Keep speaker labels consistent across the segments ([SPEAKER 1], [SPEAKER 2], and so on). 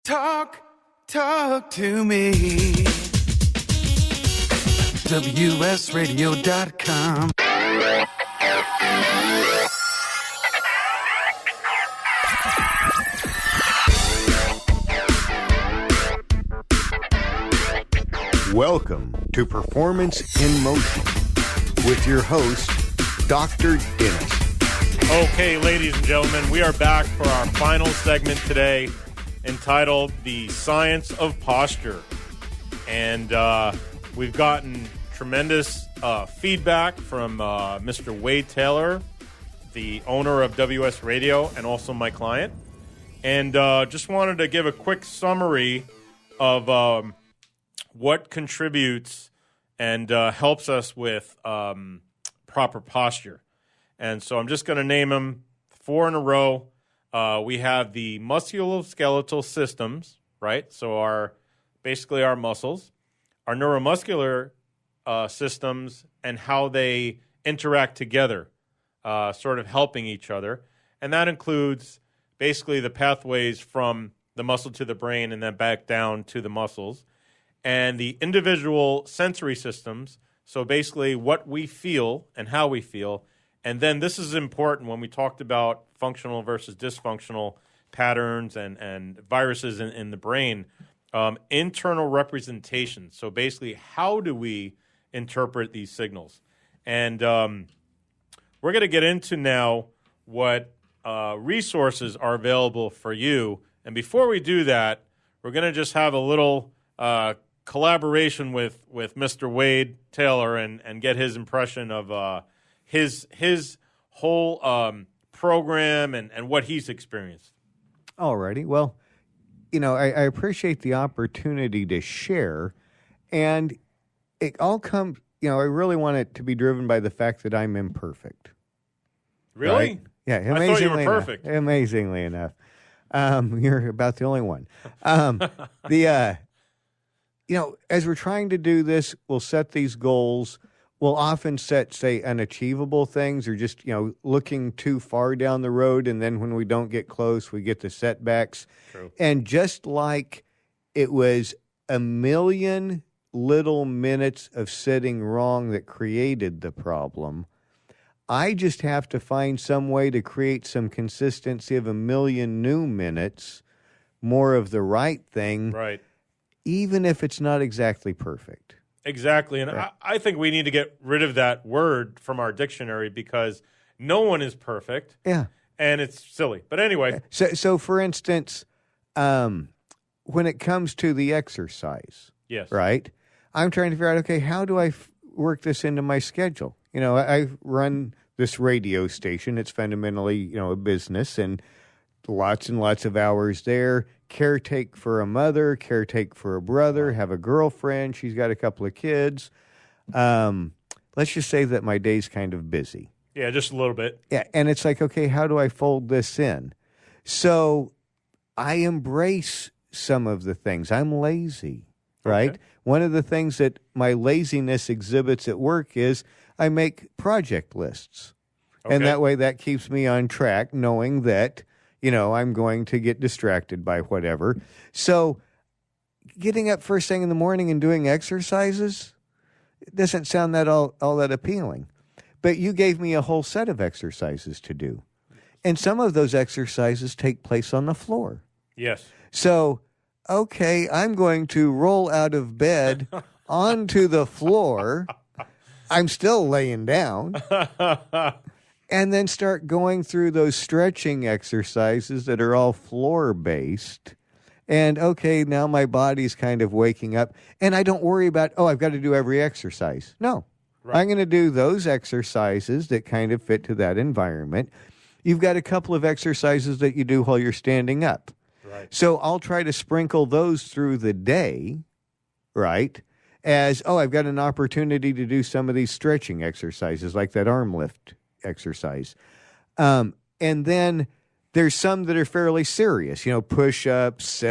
[SPEAKER 1] Talk to me. WSRadio.com.
[SPEAKER 2] Welcome to Performance in Motion with your host, Dr. Dennis.
[SPEAKER 3] Okay, ladies and gentlemen, we are back for our final segment today entitled The Science of Posture. And we've gotten tremendous feedback from Mr. Wade Taylor, the owner of WS Radio, and also my client. And just wanted to give a quick summary of what contributes and helps us with proper posture. And so I'm just going to name them 4 in a row. We have the musculoskeletal systems, right? So basically our muscles, our neuromuscular systems, and how they interact together, sort of helping each other. And that includes basically the pathways from the muscle to the brain and then back down to the muscles. And the individual sensory systems, so basically what we feel and how we feel. And then this is important when we talked about functional versus dysfunctional patterns and viruses in the brain, internal representation. So basically, how do we interpret these signals? And we're going to get into now what resources are available for you. And before we do that, we're going to just have a little collaboration with Mr. Wade Taylor and get his impression of his whole program and what he's experienced.
[SPEAKER 2] Alrighty. Well, I appreciate the opportunity to share, and it all comes, I really want it to be driven by the fact that I'm imperfect.
[SPEAKER 3] Really?
[SPEAKER 2] Right? Yeah, amazingly
[SPEAKER 3] I thought you were perfect.
[SPEAKER 2] Amazingly enough. You're about the only one. As we're trying to do this, we'll set these goals. We'll often set, say, unachievable things or just, looking too far down the road. And then when we don't get close, we get the setbacks.
[SPEAKER 3] True.
[SPEAKER 2] And just like it was a million little minutes of sitting wrong that created the problem, I just have to find some way to create some consistency of a million new minutes, more of the right thing.
[SPEAKER 3] Right.
[SPEAKER 2] Even if it's not exactly perfect.
[SPEAKER 3] Exactly. And right. I think we need to get rid of that word from our dictionary because no one is perfect.
[SPEAKER 2] Yeah.
[SPEAKER 3] And it's silly. But anyway.
[SPEAKER 2] So for instance, when it comes to the exercise,
[SPEAKER 3] yes,
[SPEAKER 2] right, I'm trying to figure out, okay, how do I work this into my schedule? I run this radio station. It's fundamentally, a business and lots and lots of hours there. Caretake for a mother, caretake for a brother, have a girlfriend. She's got a couple of kids. Let's just say that my day's kind of busy.
[SPEAKER 3] Yeah, just a little bit.
[SPEAKER 2] Yeah, and it's like, okay, how do I fold this in? So I embrace some of the things. I'm lazy, right?
[SPEAKER 3] Okay.
[SPEAKER 2] One of the things that my laziness exhibits at work is I make project lists.
[SPEAKER 3] Okay.
[SPEAKER 2] And that way that keeps me on track, knowing that I'm going to get distracted by whatever. So getting up first thing in the morning and doing exercises doesn't sound all that appealing. But you gave me a whole set of exercises to do. And some of those exercises take place on the floor.
[SPEAKER 3] Yes.
[SPEAKER 2] So, okay, I'm going to roll out of bed onto the floor. I'm still laying down. And then start going through those stretching exercises that are all floor-based. And, okay, now my body's kind of waking up. And I don't worry about, I've got to do every exercise. No. Right. I'm going to do those exercises that kind of fit to that environment. You've got a couple of exercises that you do while you're standing up.
[SPEAKER 3] Right.
[SPEAKER 2] So I'll try to sprinkle those through the day, right, as, I've got an opportunity to do some of these stretching exercises like that arm lift exercise. And then there's some that are fairly serious, push-ups,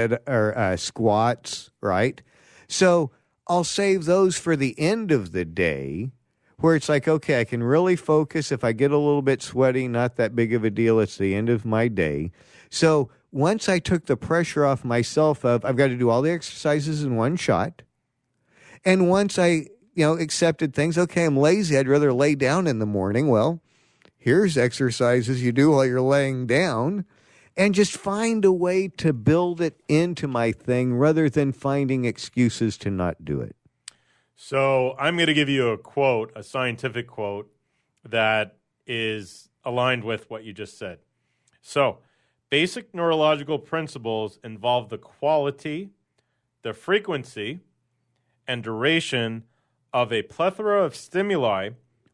[SPEAKER 2] squats, right? So I'll save those for the end of the day where it's like, okay, I can really focus. If I get a little bit sweaty, not that big of a deal. It's the end of my day. So once I took the pressure off myself of I've got to do all the exercises in one shot, and once I accepted things, okay, I'm lazy, I'd rather lay down in the morning. Well, here's exercises you do while you're laying down, and just find a way to build it into my thing rather than finding excuses to not do it.
[SPEAKER 3] So I'm going to give you a quote, a scientific quote that is aligned with what you just said. So basic neurological principles involve the quality, the frequency, and duration of a plethora of stimuli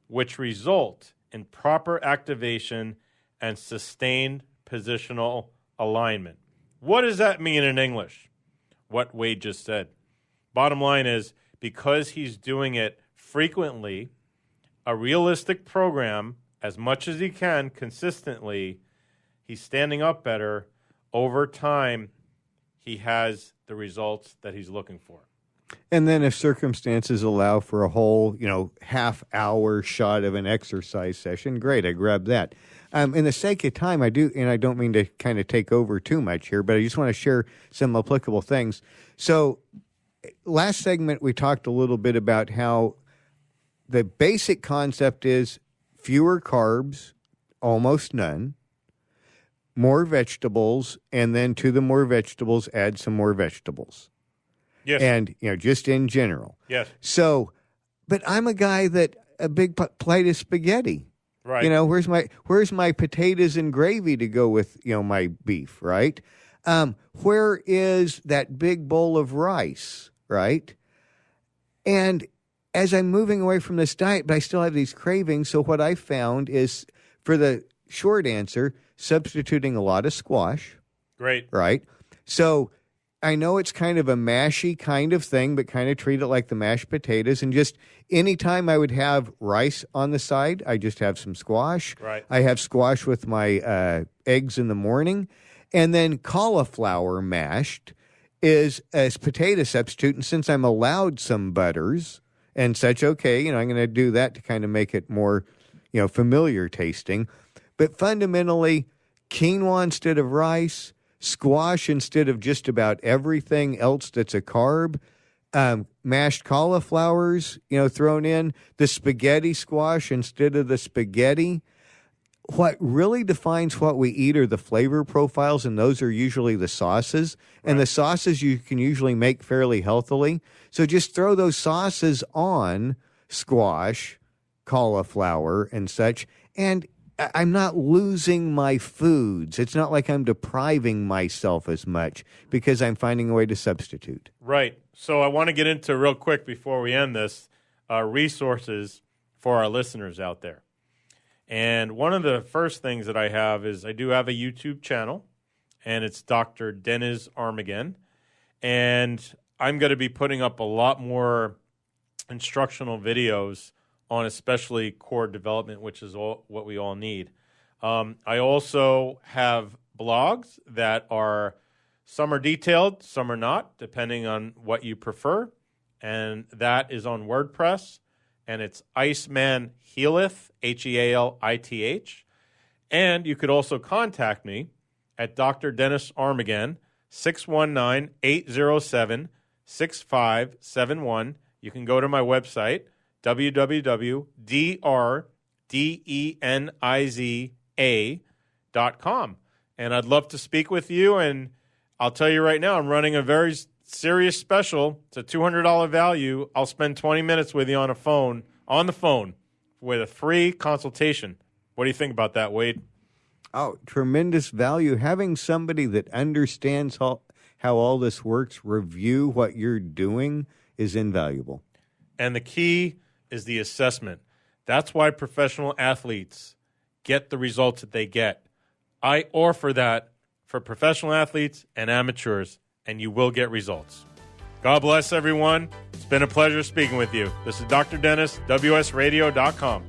[SPEAKER 3] which result in proper activation and sustained positional alignment. What does that mean in English? What Wade just said. Bottom line is, because he's doing it frequently, a realistic program, as much as he can, consistently, he's standing up better. Over time, he has the results that he's looking for.
[SPEAKER 2] And then if circumstances allow for a whole, half-hour shot of an exercise session, great, I grab that. In the sake of time, I do, and I don't mean to kind of take over too much here, but I just want to share some applicable things. So last segment, we talked a little bit about how the basic concept is fewer carbs, almost none, more vegetables, and then to the more vegetables, add some more vegetables.
[SPEAKER 3] Yes.
[SPEAKER 2] And, just in general.
[SPEAKER 3] Yes.
[SPEAKER 2] So, but I'm a guy that a big plate of spaghetti.
[SPEAKER 3] Right.
[SPEAKER 2] Where's my potatoes and gravy to go with, my beef, right? Where is that big bowl of rice, right? And as I'm moving away from this diet, but I still have these cravings, so what I found is, for the short answer, substituting a lot of squash.
[SPEAKER 3] Great.
[SPEAKER 2] Right? So I know it's kind of a mashy kind of thing, but kind of treat it like the mashed potatoes. And just anytime I would have rice on the side, I just have some squash.
[SPEAKER 3] Right.
[SPEAKER 2] I have squash with my eggs in the morning. And then cauliflower mashed is a potato substitute. And since I'm allowed some butters and such, okay, I'm going to do that to kind of make it more, familiar tasting. But fundamentally, quinoa instead of rice, squash instead of just about everything else that's a carb, mashed cauliflowers, thrown in, the spaghetti squash instead of the spaghetti. What really defines what we eat are the flavor profiles, and those are usually the sauces. Right. And the sauces you can usually make fairly healthily. So just throw those sauces on squash, cauliflower, and such, and I'm not losing my foods. It's not like I'm depriving myself as much because I'm finding a way to substitute.
[SPEAKER 3] Right. So I want to get into real quick before we end this, resources for our listeners out there. And one of the first things that I have is I do have a YouTube channel, and it's Dr. Dennis Armagen. And I'm going to be putting up a lot more instructional videos on especially core development, which is what we all need. I also have blogs that are, some are detailed, some are not, depending on what you prefer. And that is on WordPress, and it's Iceman Healith, Healith. And you could also contact me at Dr. Dennis Armagen, 619-807-6571. You can go to my website, www.drdeniza.com. And I'd love to speak with you. And I'll tell you right now, I'm running a very serious special. It's a $200 value. I'll spend 20 minutes with you on the phone with a free consultation. What do you think about that, Wade?
[SPEAKER 2] Oh, tremendous value. Having somebody that understands how all this works review what you're doing is invaluable.
[SPEAKER 3] And the key is the assessment. That's why professional athletes get the results that they get. I offer that for professional athletes and amateurs, and you will get results. God bless everyone. It's been a pleasure speaking with you. This is Dr. Dennis, WSRadio.com.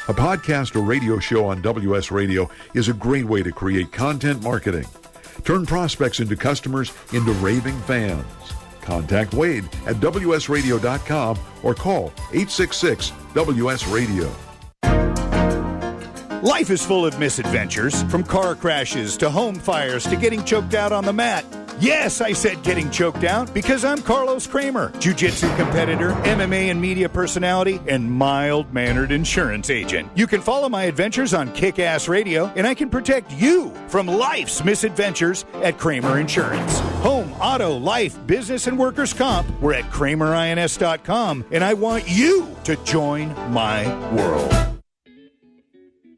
[SPEAKER 2] A
[SPEAKER 4] podcast or radio show on WS Radio is a great way to create content marketing. Turn prospects into customers into raving fans. Contact Wade at WSRadio.com or call 866-WS-RADIO.
[SPEAKER 5] Life is full of misadventures, from car crashes to home fires to getting choked out on the mat. Yes, I said getting choked out because I'm Carlos Kramer, jiu-jitsu competitor, MMA and media personality, and mild-mannered insurance agent. You can follow my adventures on Kick-Ass Radio, and I can protect you from life's misadventures at Kramer Insurance. Home, auto, life, business, and workers' comp. We're at KramerINS.com, and I want you to join my world.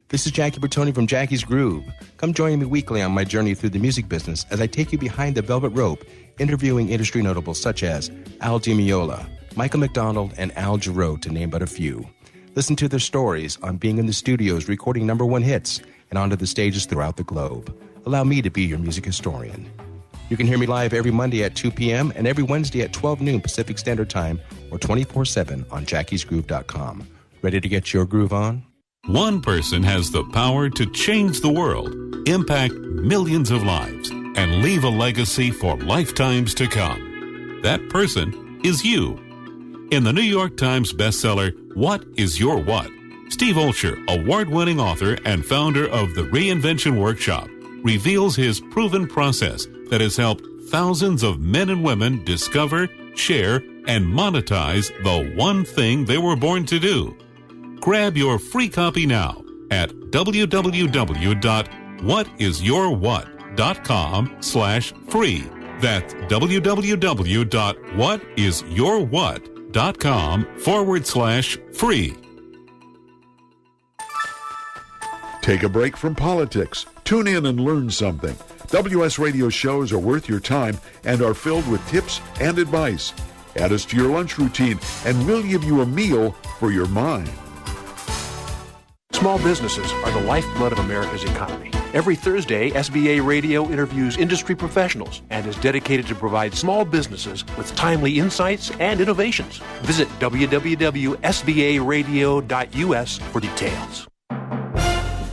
[SPEAKER 6] This is Jackie Bertoni from Jackie's Groove. Come join me weekly on my journey through the music business as I take you behind the velvet rope, interviewing industry notables such as Al Di Meola, Michael McDonald, and Al Jarreau, to name but a few. Listen to their stories on being in the studios recording #1 hits and onto the stages throughout the globe. Allow me to be your music historian. You can hear me live every Monday at 2 p.m. and every Wednesday at 12 noon Pacific Standard Time or 24/7 on jackiesgroove.com. Ready to get your groove on?
[SPEAKER 7] One person has the power to change the world, impact millions of lives, and leave a legacy for lifetimes to come. That person is you. In the New York Times bestseller, What is Your What? Steve Olsher, award-winning author and founder of the Reinvention Workshop, reveals his proven process that has helped thousands of men and women discover, share, and monetize the one thing they were born to do. Grab your free copy now at www.whatisyourwhat.com/free. That's www.whatisyourwhat.com/free.
[SPEAKER 4] Take a break from politics. Tune in and learn something. WS Radio shows are worth your time and are filled with tips and advice. Add us to your lunch routine and we'll give you a meal for your mind.
[SPEAKER 8] Small businesses are the lifeblood of America's economy. Every Thursday, SBA Radio interviews industry professionals and is dedicated to provide small businesses with timely insights and innovations. Visit www.sbaradio.us for details.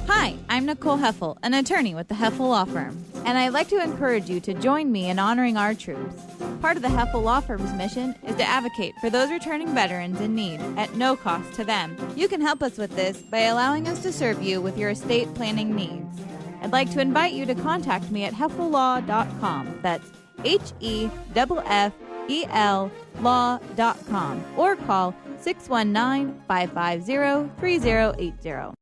[SPEAKER 9] Hi, I'm Nicole Heffel, an attorney with the Heffel Law Firm, and I'd like to encourage you to join me in honoring our troops. Part of the Heffel Law Firm's mission is to advocate for those returning veterans in need at no cost to them. You can help us with this by allowing us to serve you with your estate planning needs. I'd like to invite you to contact me at heffellaw.com. That's HEFFEL law.com, or call 619-550-3080.